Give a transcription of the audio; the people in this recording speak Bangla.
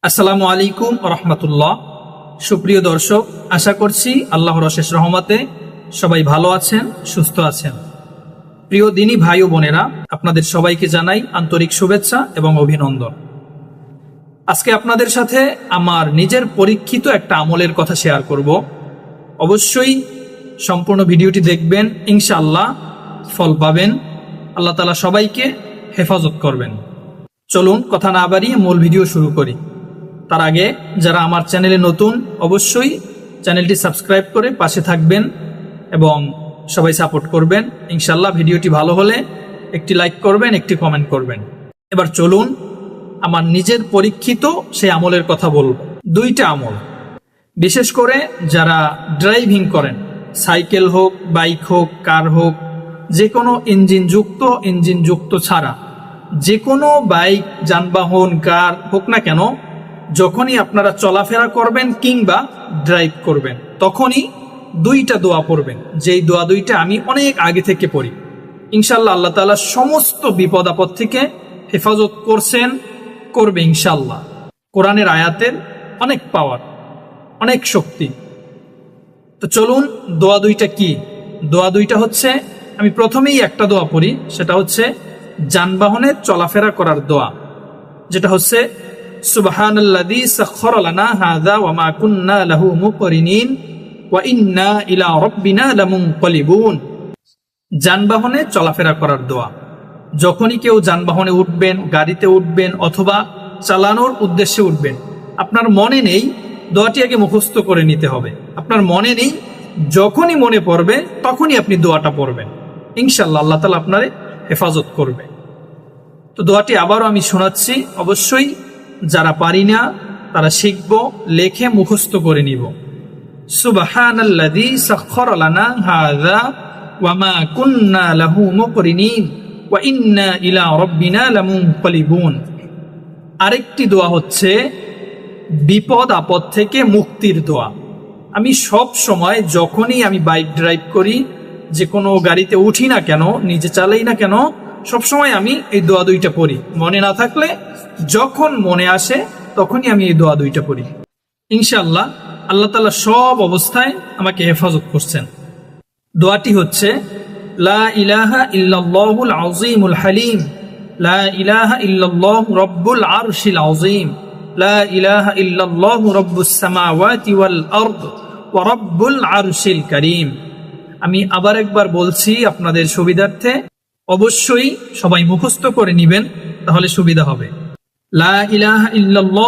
আসসালামু আলাইকুম রহমতুল্লাহ। সুপ্রিয় দর্শক, আশা করছি আল্লাহর অশেষ রহমতে সবাই ভালো আছেন, সুস্থ আছেন। প্রিয় দিনী ভাই ও বোনেরা, আপনাদের সবাইকে জানাই আন্তরিক শুভেচ্ছা এবং অভিনন্দন। আজকে আপনাদের সাথে আমার নিজের পরীক্ষিত একটা আমলের কথা শেয়ার করব। অবশ্যই সম্পূর্ণ ভিডিওটি দেখবেন, ইনশাআল্লাহ ফল পাবেন। আল্লাহ তাআলা সবাইকে হেফাজত করবেন। চলুন কথা না বাড়িয়ে মূল ভিডিও শুরু করি। তার আগে যারা আমার চ্যানেলে নতুন, অবশ্যই চ্যানেলটি সাবস্ক্রাইব করে পাশে থাকবেন এবং সবাই সাপোর্ট করবেন। ইনশাআল্লাহ ভিডিওটি ভালো হলে একটি লাইক করবেন, একটি কমেন্ট করবেন। এবার চলুন আমার নিজের পরীক্ষিত সেই আমলের কথা বলবো। দুইটা আমল, বিশেষ করে যারা ড্রাইভিং করেন, সাইকেল হোক, বাইক হোক, কার হোক, যে কোনো ইঞ্জিন যুক্ত ছাড়া যে কোনো বাইক, যানবাহন, কার হোক না কেন, যখনই আপনারা চলাফেরা করবেন কিংবা ড্রাইভ করবেন, তখনই দুইটা দোয়া পড়বেন। যেই দোয়া দুইটা আমি অনেক আগে থেকে পড়ি। ইনশাল্লাহ আল্লাহ তাআলা সমস্ত বিপদ আপদ থেকে হেফাজত করবে ইনশাল্লাহ। কোরআনের আয়াতের অনেক পাওয়ার, অনেক শক্তি। তো চলুন দোয়া দুইটা কি। দোয়া দুইটা হচ্ছে, আমি প্রথমেই একটা দোয়া পড়ি, সেটা হচ্ছে যানবাহনে চলাফেরা করার দোয়া, যেটা হচ্ছে সুবহানাল্লাযী সাখখারা লানা হাযা ওয়া মা কুন্না লাহু মুকরিনিন ওয়া ইন্না ইলা রাব্বিনা লামুনকালিবুন। যানবাহনে চলাফেরা করার দোয়া। যখনই কেউ যানবাহনে উঠবেন, গাড়িতে উঠবেন অথবা চালানোর উদ্দেশ্যে উঠবেন, আপনার মনে নেই, দোয়াটি আগে মুখস্থ করে নিতে হবে। আপনার মনে নেই, যখনই মনে পড়বে তখনই আপনি দোয়াটা পড়বেন। ইনশাআল্লাহ আল্লাহ তাআলা আপনারে হেফাজত করবে। তো দোয়াটি আবারও আমি শোনাচ্ছি, অবশ্যই যারা পারি না তারা শিখব, লেখে মুখস্থ করে নিব। সুবহানাল্লাযী সাখখারা লানা হাযা ওয়া মা কুন্না লাহু মুকরিনিন ওয়া ইন্না ইলা রাব্বিনা লামুনকালিবুন। আরেকটি দোয়া হচ্ছে বিপদ আপদ থেকে মুক্তির দোয়া। আমি সব সময় যখনই আমি বাইক ড্রাইভ করি, যে কোনো গাড়িতে উঠি না কেন, নিজে চালাই না কেন, সবসময় আমি এই দোয়া দুইটা পড়ি। মনে না থাকলে যখন মনে আসে তখনই আমি এই দোয়া দুইটা পড়ি। ইনশাআল্লাহ আল্লাহ তাআলা সব অবস্থায় আমাকে হেফাজত করছেন। দোয়াটি হচ্ছে লা ইলাহা ইল্লাল্লাহুল আযীমুল হালিম, লা ইলাহা ইল্লাল্লাহু রাব্বুল আরশিল আযীম, লা ইলাহা ইল্লাল্লাহু রাব্বুস সামাওয়াতি ওয়াল আরদ ওয়া রাব্বুল আরশিল কারীম। আমি আবার একবার বলছি আপনাদের সুবিধার্থে, অবশ্যই সবাই মুখস্থ করে নেবেন, তাহলে সুবিধা হবে। লা ইলাহা ইল্লাল্লাহ